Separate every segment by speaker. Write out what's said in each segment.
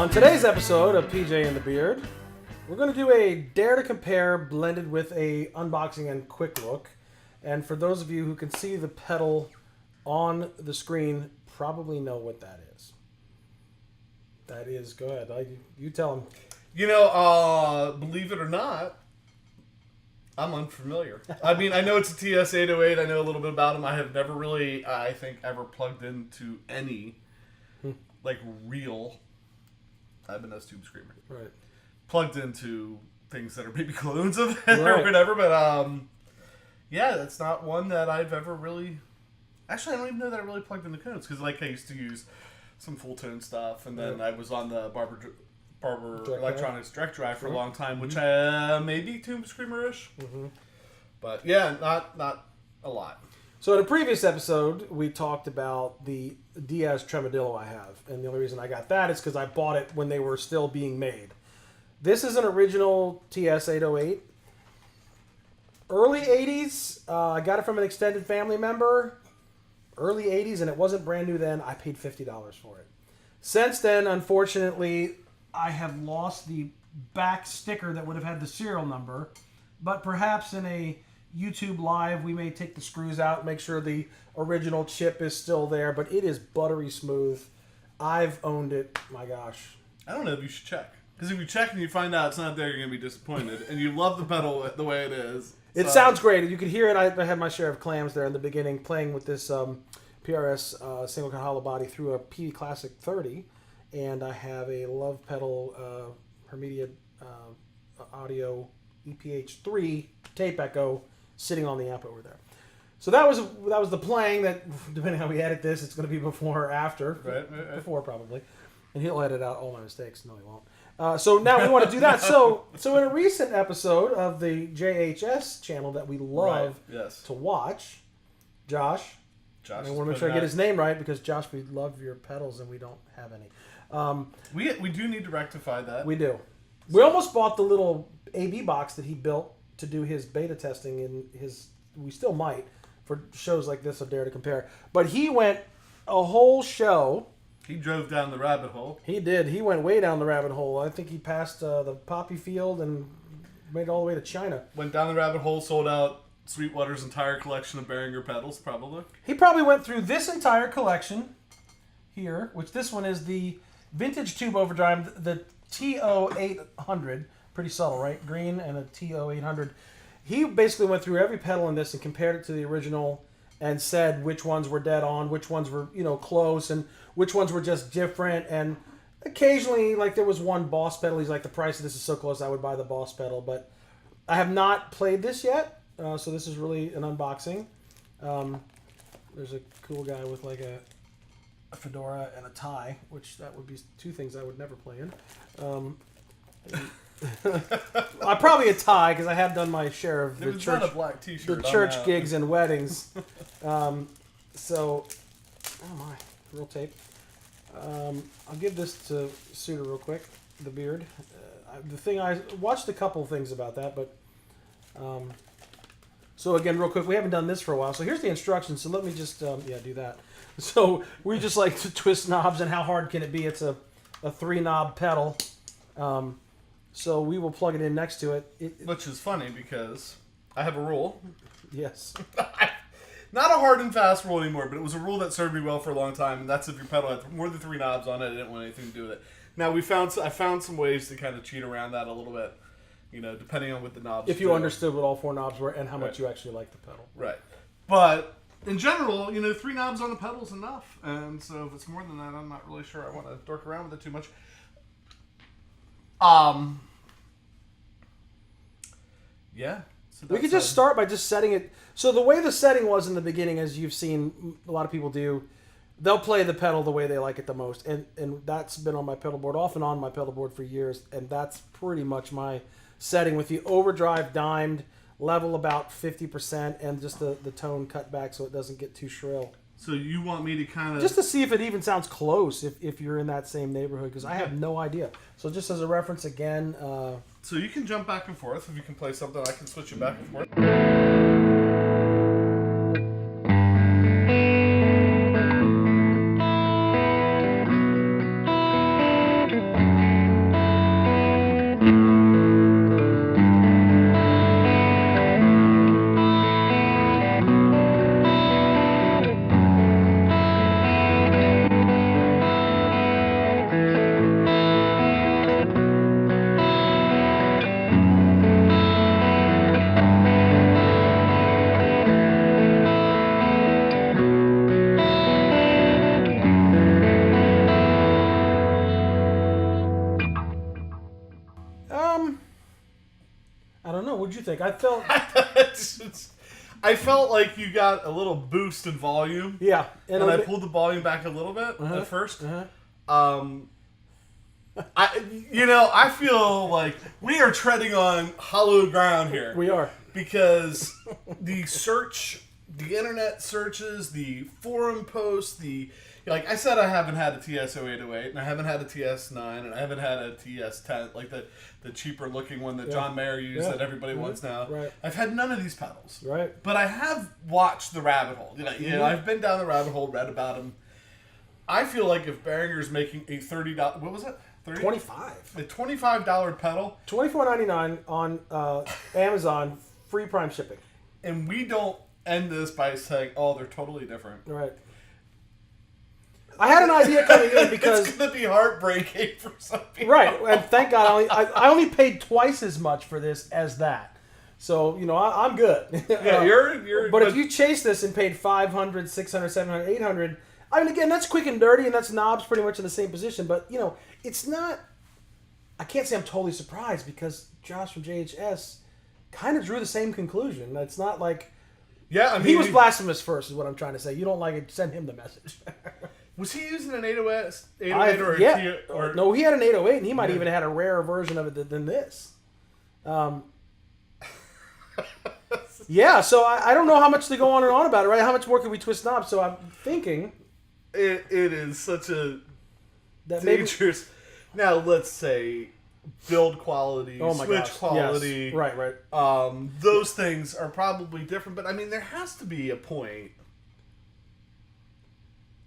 Speaker 1: On today's episode of PJ and the Beard, we're going to do a Dare to Compare blended with a unboxing and quick look. And for those of you who can see the pedal on the screen, probably know what that is. That is, go ahead, you tell them.
Speaker 2: You know, believe it or not, I'm unfamiliar. I mean, I know it's a TS808. I know a little bit about them. I have never really, I think, ever plugged into any, like, real Ibanez tube screamer.
Speaker 1: Right.
Speaker 2: Plugged into things that are maybe clones of it
Speaker 1: Right.
Speaker 2: or whatever. But, yeah, that's not one that I've ever really... Actually, I don't even know that I really plugged into cones. Because, like, I used to use some full tone stuff. And then I was on the Barber Electronics direct drive for a long time, which maybe tube screamer-ish. But yeah, not a lot.
Speaker 1: So in a previous episode, we talked about the Diaz Tremodillo I have. And the only reason I got that is because I bought it when they were still being made. This is an original TS808. Early 80s. I got it from an extended family member. Early 80s, and it wasn't brand new then. I paid $50 for it. Since then, unfortunately, I have lost the back sticker that would have had the serial number, but perhaps in a YouTube live we may take the screws out, make sure the original chip is still there, but it is buttery smooth. I've owned it, my gosh.
Speaker 2: I don't know if you should check. Because if you check and you find out it's not there, you're going to be disappointed. And you love the pedal the way it is.
Speaker 1: It sounds great. You could hear it. I had my share of clams there in the beginning, playing with this PRS single cut hollow body through a PV Classic 30. And I have a Love Pedal Hermedia Audio EPH3 tape echo sitting on the amp over there. So that was the playing. That, depending on how we edit this, it's going to be before or after.
Speaker 2: Right.
Speaker 1: Before, probably. And he'll edit out all my mistakes. No, he won't. So now we want to do that. So in a recent episode of the JHS channel that we love to watch, Josh, I want to make sure I get his name right, because Josh, we love your pedals and we don't have any.
Speaker 2: We do need to rectify that.
Speaker 1: We do. We almost bought the little AB box that he built to do his beta testing in his. We still might for shows like this of Dare to Compare. But he went a whole show.
Speaker 2: He drove down the rabbit hole.
Speaker 1: He did. He went way down the rabbit hole. I think he passed the poppy field and made it all the way to China.
Speaker 2: Went down the rabbit hole, sold out Sweetwater's entire collection of Behringer pedals, probably.
Speaker 1: He probably went through this entire collection here, which this one is the vintage tube overdrive, the TO800. Pretty subtle, right? Green and a TO800. He basically went through every pedal in this and compared it to the original and said which ones were dead on, which ones were, close, and which ones were just different. And occasionally, like, there was one Boss pedal. He's like, the price of this is so close, I would buy the Boss pedal. But I have not played this yet, so this is really an unboxing. There's a cool guy with like a fedora and a tie, which that would be two things I would never play in. Probably a tie, because I have done my share of the church,
Speaker 2: not a black t-shirt
Speaker 1: the church gigs and weddings. So, oh my, real tape. I'll give this to Suda real quick, the Beard. The thing, I watched a couple things about that, but so again, real quick, we haven't done this for a while. So here's the instructions. So let me just do that. So we just like to twist knobs, and how hard can it be? It's a 3-knob pedal. So we will plug it in next to it.
Speaker 2: Which is funny, because I have a rule.
Speaker 1: Yes.
Speaker 2: Not a hard and fast rule anymore, but it was a rule that served me well for a long time, and that's if your pedal had more than 3 knobs on it, I didn't want anything to do with it. Now, I found some ways to kind of cheat around that a little bit, depending on what the knobs
Speaker 1: If you understood what all 4 knobs were and how much you actually like the pedal.
Speaker 2: Right. But in general, 3 knobs on the pedal is enough, and so if it's more than that, I'm not really sure I want to dork around with it too much. Yeah. So
Speaker 1: we could just start by just setting it. So the way the setting was in the beginning, as you've seen a lot of people do, they'll play the pedal the way they like it the most. And that's been on my pedal board, off and on my pedal board for years. And that's pretty much my setting, with the overdrive dimed, level about 50%, and just the tone cut back so it doesn't get too shrill.
Speaker 2: So you want me to kind of...
Speaker 1: Just to see if it even sounds close, if you're in that same neighborhood, because I have no idea. So just as a reference again...
Speaker 2: So you can jump back and forth. If you can play something, I can switch it back and forth.
Speaker 1: think? I felt
Speaker 2: I felt like you got a little boost in volume.
Speaker 1: yeah,
Speaker 2: And I pulled the volume back a little bit at first. I feel like we are treading on hollow ground here.
Speaker 1: We are.
Speaker 2: Because the internet searches, the forum posts, like I said, I haven't had a TS808, and I haven't had a TS9, and I haven't had a TS10, like the cheaper looking one that John Mayer used that everybody wants now.
Speaker 1: Right.
Speaker 2: I've had none of these pedals.
Speaker 1: Right.
Speaker 2: But I have watched the rabbit hole. I've been down the rabbit hole, read about them. I feel like if Behringer's making a $30, what was it?
Speaker 1: 25.
Speaker 2: A $25 pedal.
Speaker 1: $24.99 on Amazon, free Prime shipping.
Speaker 2: And we don't end this by saying, "Oh, they're totally different."
Speaker 1: Right. I had an idea coming in because
Speaker 2: it's going to be heartbreaking for some people.
Speaker 1: Right, and thank God I only paid twice as much for this as that. So, I'm good.
Speaker 2: Yeah, you're
Speaker 1: But if you chase this and paid $500, $600, $700, $800, I mean, again, that's quick and dirty, and that's knobs pretty much in the same position. But, it's not... I can't say I'm totally surprised because Josh from JHS kind of drew the same conclusion. It's not like...
Speaker 2: Yeah, I mean...
Speaker 1: He was blasphemous first, is what I'm trying to say. You don't like it, send him the message.
Speaker 2: Was he using an 808 or a
Speaker 1: yeah.
Speaker 2: T? Or...
Speaker 1: No, he had an 808, and he might even had a rarer version of it than this. Yeah, so I don't know how much to go on and on about it, right? How much more can we twist knobs? So I'm thinking...
Speaker 2: It is such a
Speaker 1: that
Speaker 2: dangerous... Now, let's say build quality, switch quality.
Speaker 1: Yes. Right.
Speaker 2: Those things are probably different, but I mean, there has to be a point.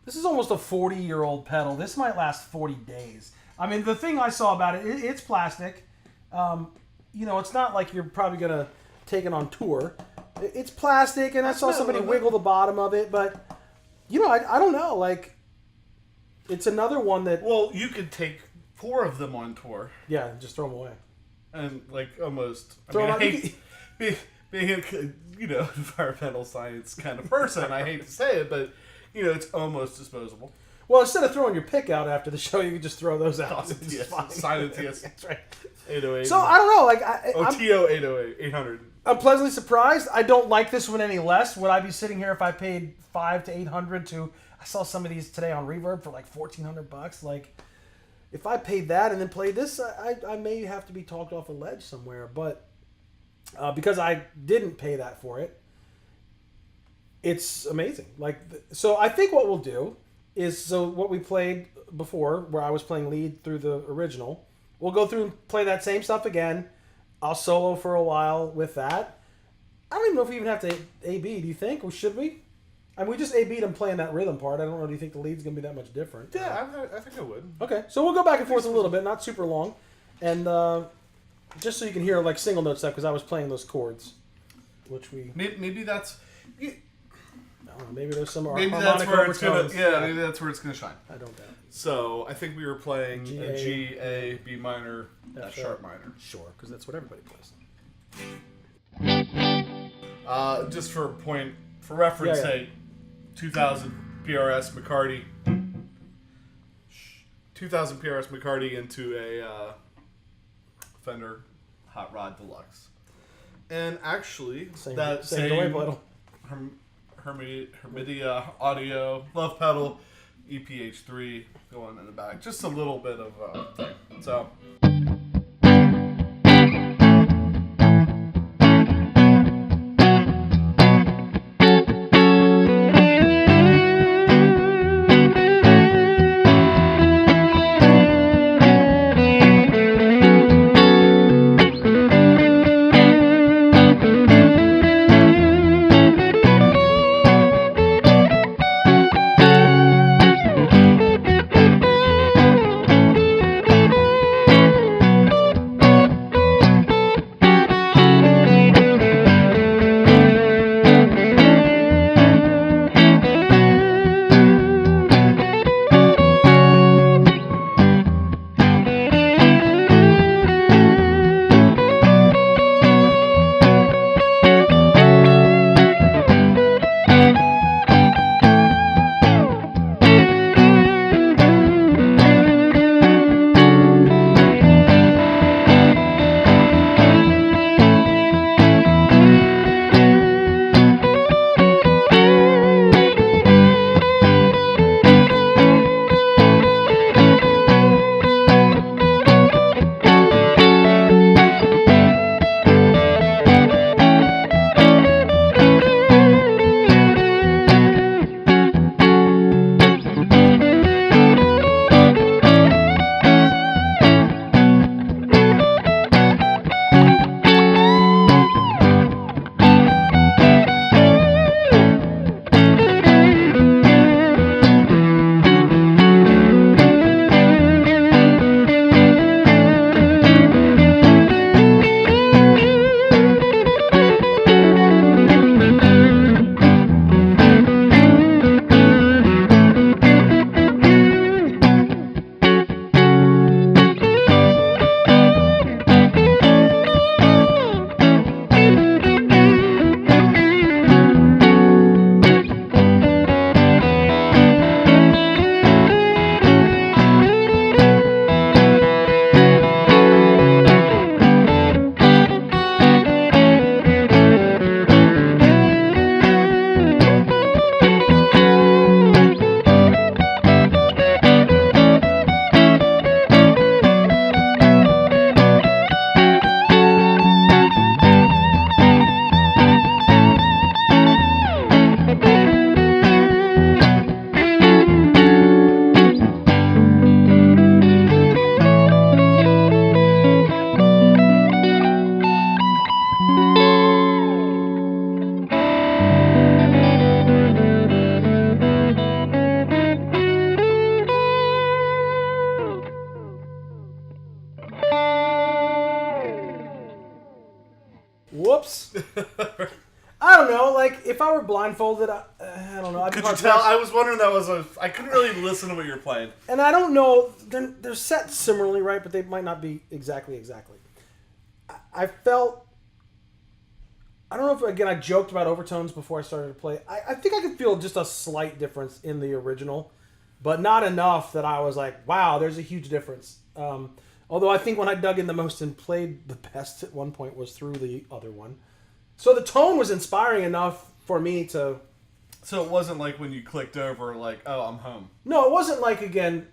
Speaker 1: This is almost a 40-year-old pedal. This might last 40 days. I mean, the thing I saw about it's plastic. It's not like you're probably going to take it on tour. It's plastic, and I saw somebody wiggle the bottom of it, but, I don't know. Like, it's another one that...
Speaker 2: Well, you could take 4 of them on tour.
Speaker 1: Yeah, just throw them away.
Speaker 2: And, like, almost...
Speaker 1: I
Speaker 2: hate being a environmental science kind of person. I hate to say it, but... it's almost disposable.
Speaker 1: Well, instead of throwing your pick out after the show, you can just throw those out.
Speaker 2: Sign a TS. That's right. 808.
Speaker 1: So, I don't know. Like,
Speaker 2: TO808.
Speaker 1: I'm pleasantly surprised. I don't like this one any less. Would I be sitting here if I paid $500 to $800 to... I saw some of these today on Reverb for like $1,400. Like, if I paid that and then played this, I may have to be talked off a ledge somewhere. But because I didn't pay that for it, it's amazing. Like, so I think what we'll do is, what we played before, where I was playing lead through the original, we'll go through and play that same stuff again. I'll solo for a while with that. I don't even know if we even have to A-B. Do you think? Or should we? I mean, we just A-B'd him playing that rhythm part. I don't know. Do you think the lead's going to be that much different?
Speaker 2: Yeah, I think I would.
Speaker 1: Okay. So we'll go back and forth a little bit, not super long. And just so you can hear, like, single note stuff, because I was playing those chords, which we...
Speaker 2: Maybe that's...
Speaker 1: Maybe there's some
Speaker 2: maybe that's where it's gonna. Yeah, maybe that's where it's gonna shine.
Speaker 1: I don't doubt it.
Speaker 2: So I think we were playing a G, A, B minor,
Speaker 1: F
Speaker 2: sharp minor.
Speaker 1: Sure, because that's what everybody plays.
Speaker 2: Just for reference, say 2000 PRS McCarty. 2000 PRS McCarty into a Fender Hot Rod Deluxe, and actually same
Speaker 1: delay pedal.
Speaker 2: Hermidia audio, love pedal, EPH3 going in the back. Just a little bit of thing. So.
Speaker 1: like if I were blindfolded, I don't know.
Speaker 2: Could you tell? I was wondering I couldn't really listen to what you're playing.
Speaker 1: And I don't know. They're set similarly, right? But they might not be exactly. I felt. I don't know if again I joked about overtones before I started to play. I think I could feel just a slight difference in the original, but not enough that I was like, wow, there's a huge difference. Although I think when I dug in the most and played the best at one point was through the other one. So the tone was inspiring enough for me to...
Speaker 2: So it wasn't like when you clicked over, like, oh, I'm home.
Speaker 1: No, it wasn't like, again,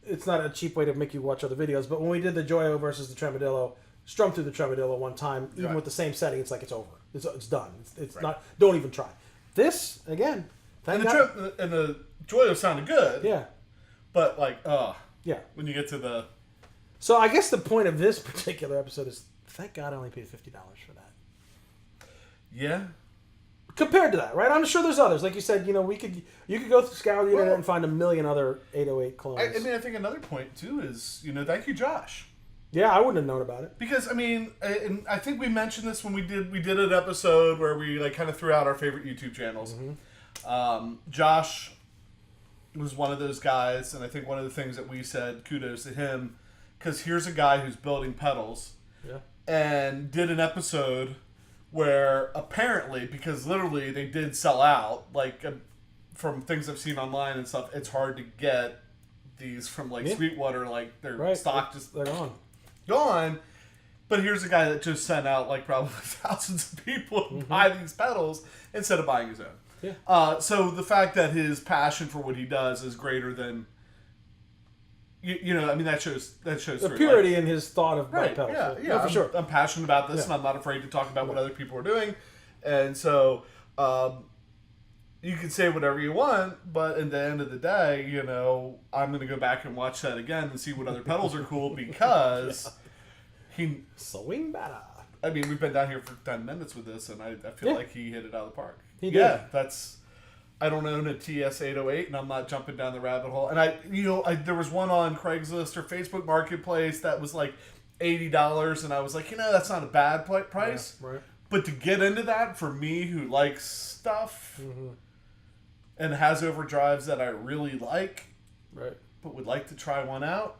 Speaker 1: it's not a cheap way to make you watch other videos, but when we did the Joyo versus the Tremodillo, strummed through the Tremodillo one time, even with the same setting, it's like it's over. It's done. It's right. Not. Don't even try. This, again...
Speaker 2: And the Joyo sounded good.
Speaker 1: Yeah.
Speaker 2: But, like,
Speaker 1: yeah.
Speaker 2: When you get to the...
Speaker 1: So I guess the point of this particular episode is, thank God I only paid $50 for that.
Speaker 2: Yeah.
Speaker 1: Compared to that, right? I'm sure there's others. Like you said, you could go scour the internet and find a million other 808 clones.
Speaker 2: I mean, I think another point, too, is, thank you, Josh.
Speaker 1: Yeah, I wouldn't have known about it.
Speaker 2: Because, I mean, and I think we mentioned this when we did an episode where we, like, kind of threw out our favorite YouTube channels. Mm-hmm. Josh was one of those guys, and I think one of the things that we said, kudos to him, because here's a guy who's building pedals, and did an episode where apparently, because literally they did sell out, like from things I've seen online and stuff, it's hard to get these from like Sweetwater, like their stock just
Speaker 1: they're
Speaker 2: gone. But here's a guy that just sent out like probably thousands of people to buy these pedals instead of buying his own.
Speaker 1: Yeah.
Speaker 2: So the fact that his passion for what he does is greater than. I mean, that shows
Speaker 1: the purity in his thought of pedals.
Speaker 2: Yeah,
Speaker 1: no, for sure.
Speaker 2: I'm passionate about this, and I'm not afraid to talk about what other people are doing. And so, you can say whatever you want, but at the end of the day, I'm going to go back and watch that again and see what other pedals are cool because he
Speaker 1: swing better.
Speaker 2: I mean, we've been down here for 10 minutes with this, and I feel like he hit it out of the park.
Speaker 1: He did.
Speaker 2: I don't own a TS808, and I'm not jumping down the rabbit hole. And there was one on Craigslist or Facebook Marketplace that was like $80, and I was like, that's not a bad price.
Speaker 1: Yeah, right.
Speaker 2: But to get into that, for me who likes stuff and has overdrives that I really like,
Speaker 1: right,
Speaker 2: but would like to try one out,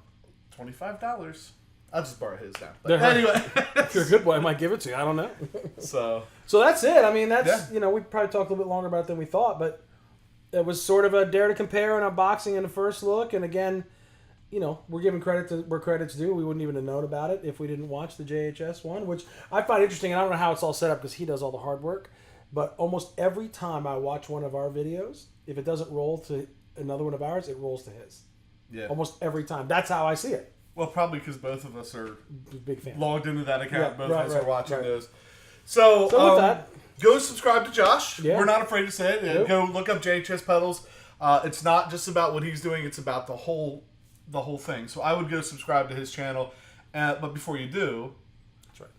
Speaker 2: $25. I'll just borrow his now. But anyway,
Speaker 1: if you're a good boy, I might give it to you. I don't know.
Speaker 2: So
Speaker 1: that's it. I mean, that's we probably talked a little bit longer about it than we thought, but it was sort of a dare to compare and unboxing in the first look. And again, we're giving credit to where credit's due. We wouldn't even have known about it if we didn't watch the JHS one, which I find interesting. I don't know how it's all set up because he does all the hard work, but almost every time I watch one of our videos, if it doesn't roll to another one of ours, it rolls to his.
Speaker 2: Yeah.
Speaker 1: Almost every time. That's how I see it.
Speaker 2: Well, probably because both of us are
Speaker 1: big fans.
Speaker 2: Logged into that account. Both of us are watching those.
Speaker 1: So with that,
Speaker 2: go subscribe to Josh.
Speaker 1: Yeah.
Speaker 2: We're not afraid to say it.
Speaker 1: Nope.
Speaker 2: Go look up JHS pedals. It's not just about what he's doing; it's about the whole thing. So I would go subscribe to his channel. But before you do,
Speaker 1: that's right,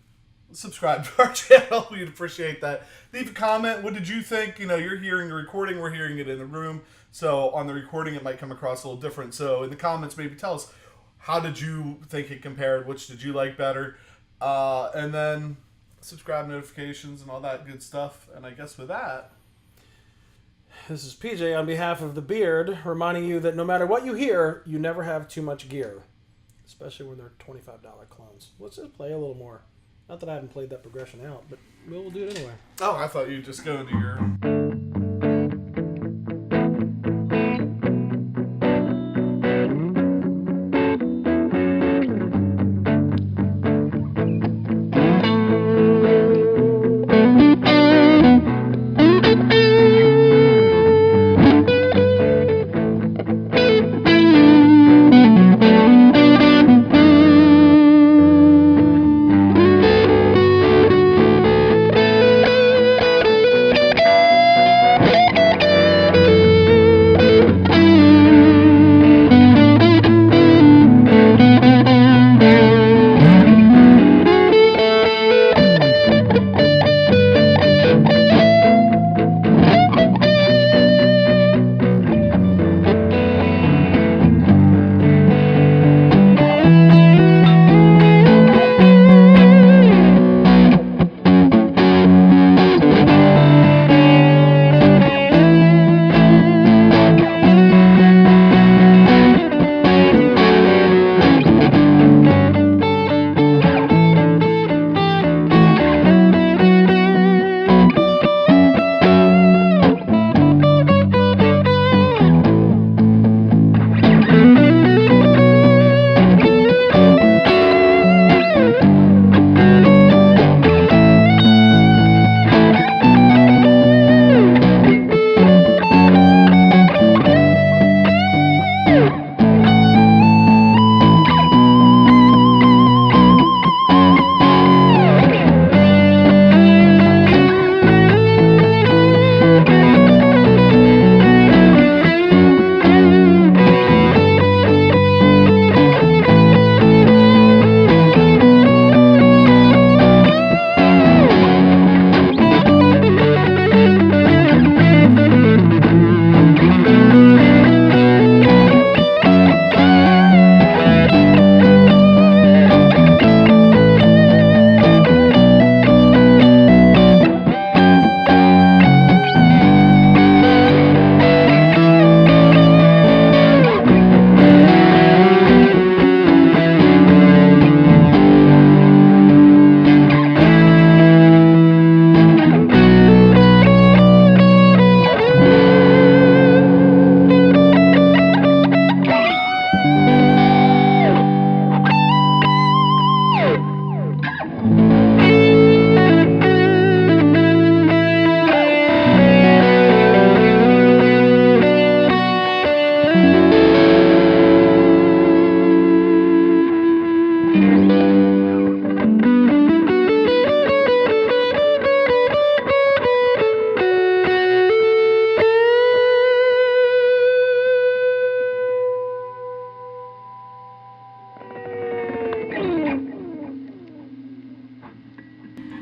Speaker 2: subscribe to our channel. We'd appreciate that. Leave a comment. What did you think? You're hearing the recording. We're hearing it in the room. So on the recording, it might come across a little different. So in the comments, maybe tell us. How did you think it compared? Which did you like better? And then subscribe, notifications, and all that good stuff. And I guess with that...
Speaker 1: This is PJ on behalf of The Beard, reminding you that no matter what you hear, you never have too much gear. Especially when they're $25 clones. Let's just play a little more. Not that I haven't played that progression out, but we'll do it anyway.
Speaker 2: Oh, I thought you'd just go into your...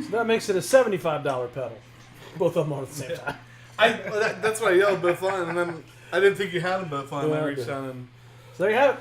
Speaker 1: So that makes it a $75 pedal. Both of them on at the same time.
Speaker 2: That's why I yelled both line, and then I didn't think you had them both line.
Speaker 1: Yeah,
Speaker 2: I
Speaker 1: I
Speaker 2: reached
Speaker 1: did.
Speaker 2: down and
Speaker 1: So there you have it.